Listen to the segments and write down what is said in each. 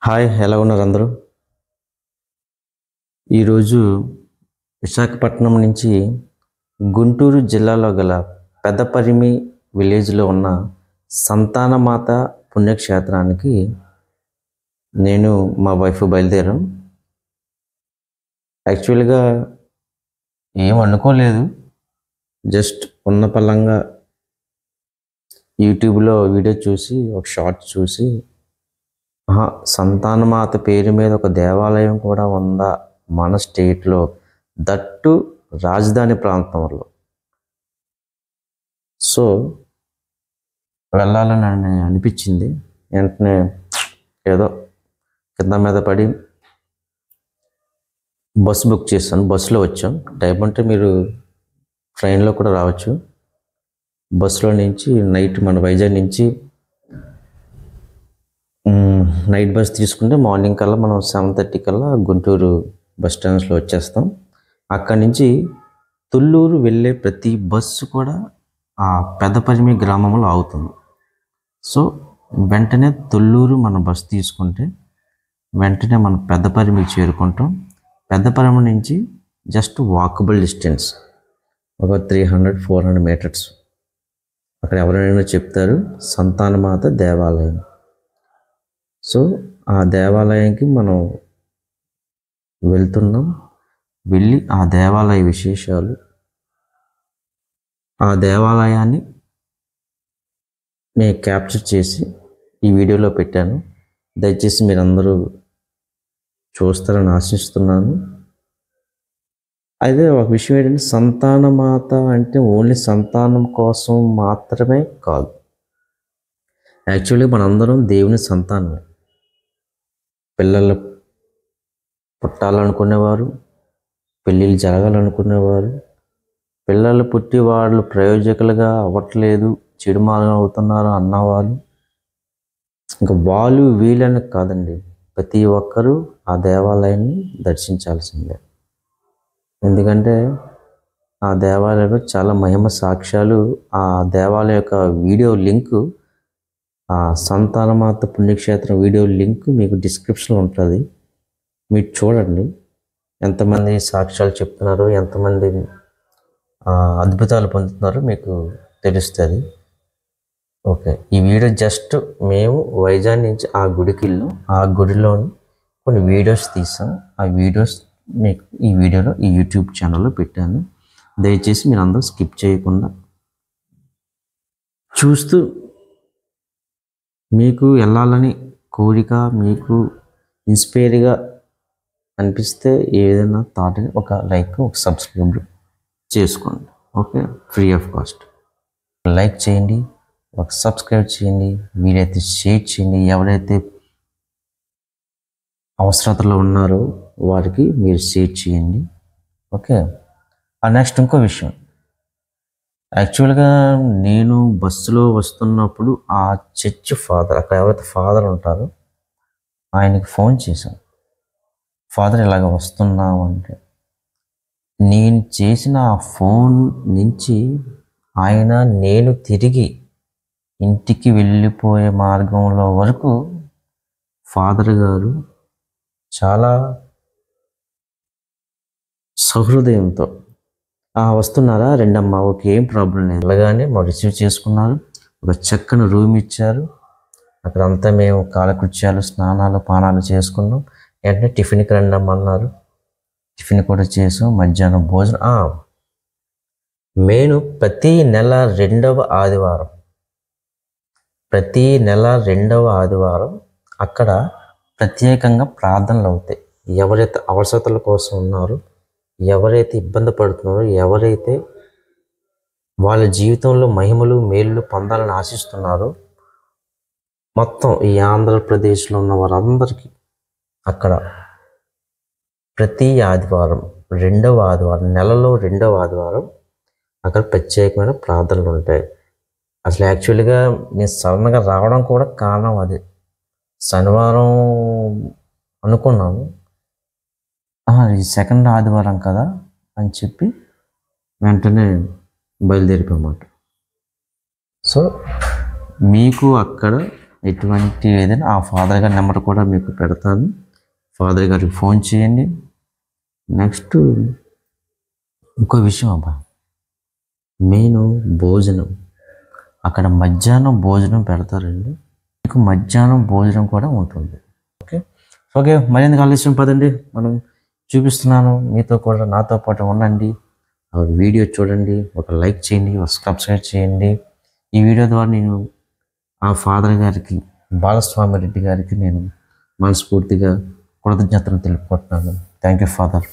Hi, ఎలా ఉన్నారు అందరూ? ఈరోజు విశాఖపట్నం నుంచి గుంటూరు జిల్లాలో గల పెద్దపరిమి విలేజ్లో ఉన్న సంతానమాత పుణ్యక్షేత్రానికి నేను మా వైఫ్ బయలుదేరాం. యాక్చువల్గా ఏం అనుకోలేదు, జస్ట్ ఉన్న పలంగా యూట్యూబ్లో వీడియో చూసి ఒక షార్ట్ చూసి సంతానమాత పేరు మీద ఒక దేవాలయం కూడా ఉందా మన స్టేట్లో, దట్టు రాజధాని ప్రాంతంలో. సో వెళ్ళాలని అనిపించింది. వెంటనే ఏదో కింద మీద పడి బస్సు బుక్ చేశాను. బస్సులో వచ్చాం. టైం అంటే మీరు ట్రైన్లో కూడా రావచ్చు. బస్సులో నుంచి నైట్ మన వైజాగ్ నుంచి నైట్ బస్ తీసుకుంటే మార్నింగ్ కల్లా మనం 7:30 కల్లా గుంటూరు బస్ స్టాండ్స్లో వచ్చేస్తాం. అక్కడి నుంచి తుళ్ళూరు వెళ్ళే ప్రతి బస్సు కూడా ఆ పెద్దపరిమి గ్రామంలో ఆగుతుంది. సో వెంటనే తుళ్ళూరు మన బస్సు తీసుకుంటే వెంటనే మనం పెద్దపరిమికి చేరుకుంటాం. పెద్దపరిమి నుంచి జస్ట్ వాకబుల్ డిస్టెన్స్, ఒక 300-400 మీటర్స్. అక్కడ ఎవరైనా చెప్తారు సంతానమాత దేవాలయం. సో ఆ దేవాలయానికి మనం వెళ్తున్నాం. వెళ్ళి ఆ దేవాలయ విశేషాలు, ఆ దేవాలయాన్ని నేను క్యాప్చర్ చేసి ఈ వీడియోలో పెట్టాను. దయచేసి మీరందరూ చూస్తారని ఆశిస్తున్నాను. అయితే ఒక విషయం ఏంటంటే, సంతానమాత అంటే ఓన్లీ సంతానం కోసం మాత్రమే కాదు. యాక్చువల్లీ మనందరం దేవుని సంతానమే. పిల్లలు పుట్టాలనుకునేవారు, పెళ్ళిళ్ళు జరగాలనుకునేవారు, పిల్లలు పుట్టి వాళ్ళు ప్రయోజకులుగా అవ్వట్లేదు, చెడుమాలను అవుతున్నారు అన్నవాళ్ళు, ఇంకా వాళ్ళు వీళ్ళని కాదండి, ప్రతి ఒక్కరూ ఆ దేవాలయాన్ని దర్శించాల్సిందే. ఎందుకంటే ఆ దేవాలయంలో చాలా మహిమ సాక్ష్యాలు. ఆ దేవాలయం యొక్క వీడియో లింకు, ఆ సంతానమాత పుణ్యక్షేత్రం వీడియో లింక్ మీకు డిస్క్రిప్షన్లో ఉంటుంది. మీరు చూడండి ఎంతమంది సాక్ష్యాలు చెప్తున్నారు, ఎంతమంది అద్భుతాలు పొందుతున్నారో మీకు తెలుస్తుంది. ఓకే, ఈ వీడియో జస్ట్ మేము వైజాగ్ నుంచి ఆ గుడికి వెళ్ళాం. ఆ గుడిలోని కొన్ని వీడియోస్ తీసాం. ఆ వీడియోస్ మీకు ఈ వీడియోలో ఈ యూట్యూబ్ ఛానల్లో పెట్టాను. దయచేసి మీరు అందరూ స్కిప్ చేయకుండా చూస్తూ, మీకు వెళ్ళాలని కోరిక, మీకు ఇన్స్పైర్గా అనిపిస్తే ఏదైనా థాట్ని ఒక లైక్, ఒక సబ్స్క్రైబ్ చేసుకోండి. Okay, free of cost. Like చేయండి, ఒక సబ్స్క్రైబ్ చేయండి, వీలైతే షేర్ చేయండి. ఎవరైతే అవసరతలో ఉన్నారో వారికి మీరు షేర్ చేయండి. ఓకే, నెక్స్ట్ ఇంకో విషయం. యాక్చువల్గా నేను బస్సులో వస్తున్నప్పుడు ఆ చర్చ్ ఫాదర్, అక్కడ ఎవరైతే ఫాదర్ ఉంటారో ఆయనకి ఫోన్ చేశాను. ఫాదర్ ఇలాగ వస్తున్నావు అంటే, నేను చేసిన ఆ ఫోన్ నుంచి ఆయన నేను తిరిగి ఇంటికి వెళ్ళిపోయే మార్గంలో వరకు ఫాదర్ గారు చాలా సహృదయంతో వస్తున్నారా, రెండమ్మా, ఓకే, ఏం ప్రాబ్లం లేదు, అలాగానే మా రిసీవ్ చేసుకున్నారు. ఒక చక్కని రూమ్ ఇచ్చారు. అక్కడంతా మేము కాలకృత్యాలు, స్నానాలు, పానాలు చేసుకున్నాం. వెంటనే టిఫిన్కి రండమ్మన్నారు. టిఫిన్ కూడా చేసాం. మధ్యాహ్నం భోజనం. నేను ప్రతి నెల రెండవ ఆదివారం అక్కడ ప్రత్యేకంగా ప్రార్థనలు అవుతాయి. ఎవరైతే అవసరతల కోసం ఉన్నారో, ఎవరైతే ఇబ్బంది పడుతున్నారో, ఎవరైతే వాళ్ళ జీవితంలో మహిమలు మేలు పొందాలని ఆశిస్తున్నారో, మొత్తం ఈ ఆంధ్రప్రదేశ్లో ఉన్న వారందరికీ అక్కడ ప్రతి ఆదివారం, నెలలో రెండవ ఆదివారం అక్కడ ప్రత్యేకమైన ప్రార్థనలు ఉంటాయి. అసలు యాక్చువల్గా నేను సడన్గా రావడం కూడా కారణం అదే. శనివారం అనుకున్నాను, ఇది సెకండ్ ఆదివారం కదా అని చెప్పి వెంటనే బయలుదేరిపోమాట. సో మీకు అక్కడ ఎటువంటి ఏదైనా ఆ ఫాదర్ గారి నెంబర్ కూడా మీకు పెడతాను. ఫాదర్ గారికి ఫోన్ చేయండి. నెక్స్ట్ ఇంకో విషయం అబ్బా, మెయిన్ భోజనం. అక్కడ మధ్యాహ్నం భోజనం పెడతారండి. మీకు మధ్యాహ్నం భోజనం కూడా ఉంటుంది. ఓకే మరింత ఆలస్యం పదండి, మనం చూపిస్తున్నాను. మీతో కూడా నాతో పాటు ఉండండి. ఆ వీడియో చూడండి, ఒక లైక్ చేయండి, ఒక సబ్స్క్రైబ్ చేయండి. ఈ వీడియో ద్వారా నేను ఆ ఫాదర్ గారికి, బాలస్వామి రెడ్డి గారికి నేను మనస్ఫూర్తిగా కృతజ్ఞతలు తెలుపుకుంటున్నాను. Thank you father.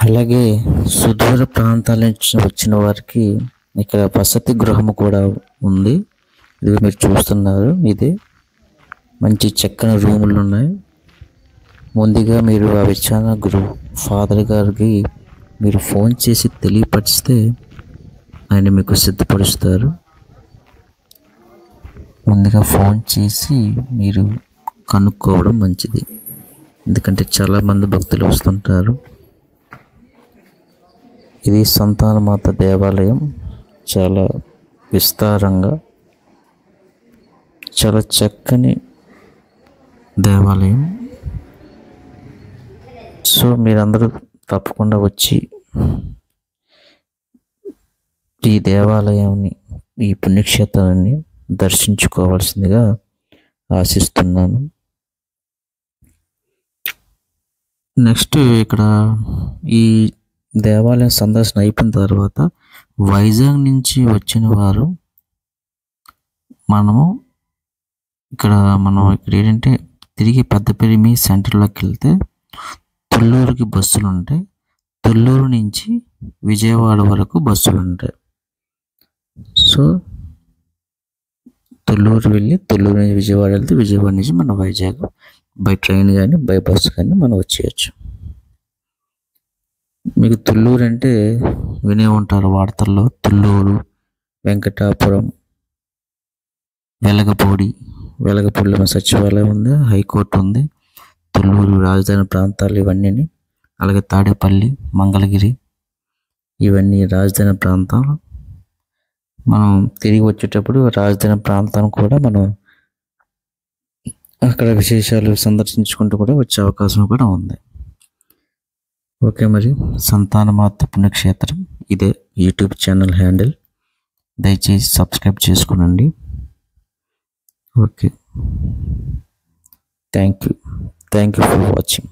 అలాగే సుదూర ప్రాంతాల నుంచి వచ్చిన వారికి ఇక్కడ వసతి గృహము కూడా ఉంది. ఇది మీరు చూస్తున్నారు. ఇదే మంచి చక్కని రూములు ఉన్నాయి. ముందుగా మీరు ఆ విచారణ ఫాదర్ గారికి మీరు ఫోన్ చేసి తెలియపరిస్తే ఆయన మీకు సిద్ధపరుస్తారు. ముందుగా ఫోన్ చేసి మీరు కనుక్కోవడం మంచిది, ఎందుకంటే చాలామంది భక్తులు వస్తుంటారు. ఇది సంతానమాత దేవాలయం, చాలా విస్తారంగా చాలా చక్కని దేవాలయం. సో మీరందరూ తప్పకుండా వచ్చి ఈ దేవాలయాన్ని, ఈ పుణ్యక్షేత్రాన్ని దర్శించుకోవాల్సిందిగా ఆశిస్తున్నాను. నెక్స్ట్ ఇక్కడ ఈ దేవాలయం సందర్శన అయిపోయిన తర్వాత వైజాగ్ నుంచి వచ్చిన వారు మనం ఇక్కడ ఏంటంటే తిరిగి పెద్దపల్లి సెంటర్లోకి వెళ్తే తుళ్ళూరుకి బస్సులు ఉంటాయి. తుళ్ళూరు నుంచి విజయవాడ వరకు బస్సులు ఉంటాయి. సో తుళ్ళూరు వెళ్ళి తుళ్ళూరు నుంచి విజయవాడ వెళ్తే విజయవాడ నుంచి మనం వైజాగ్ బై ట్రైన్ కానీ బై బస్సు కానీ మనం వచ్చేయచ్చు. మీకు తుళ్ళూరు అంటే వినే ఉంటారు వార్తల్లో. తుళ్ళూరు, వెంకటాపురం, వెలగపూడిలో సచివాలయం ఉంది, హైకోర్టు ఉంది. తుళ్ళూరు రాజధాని ప్రాంతాలు ఇవన్నీ. అలాగే తాడేపల్లి, మంగళగిరి ఇవన్నీ రాజధాని ప్రాంతాలు. మనం తిరిగి వచ్చేటప్పుడు రాజధాని ప్రాంతాన్ని కూడా మనం అక్కడ విశేషాలు సందర్శించుకుంటూ కూడా వచ్చే అవకాశం కూడా ఉంది. ఓకే, మరి సంతానమాత పుణ్యక్షేత్రం ఇదే యూట్యూబ్ ఛానల్ హ్యాండిల్. దయచేసి సబ్స్క్రైబ్ చేసుకోనండి. Okay, thank you for watching.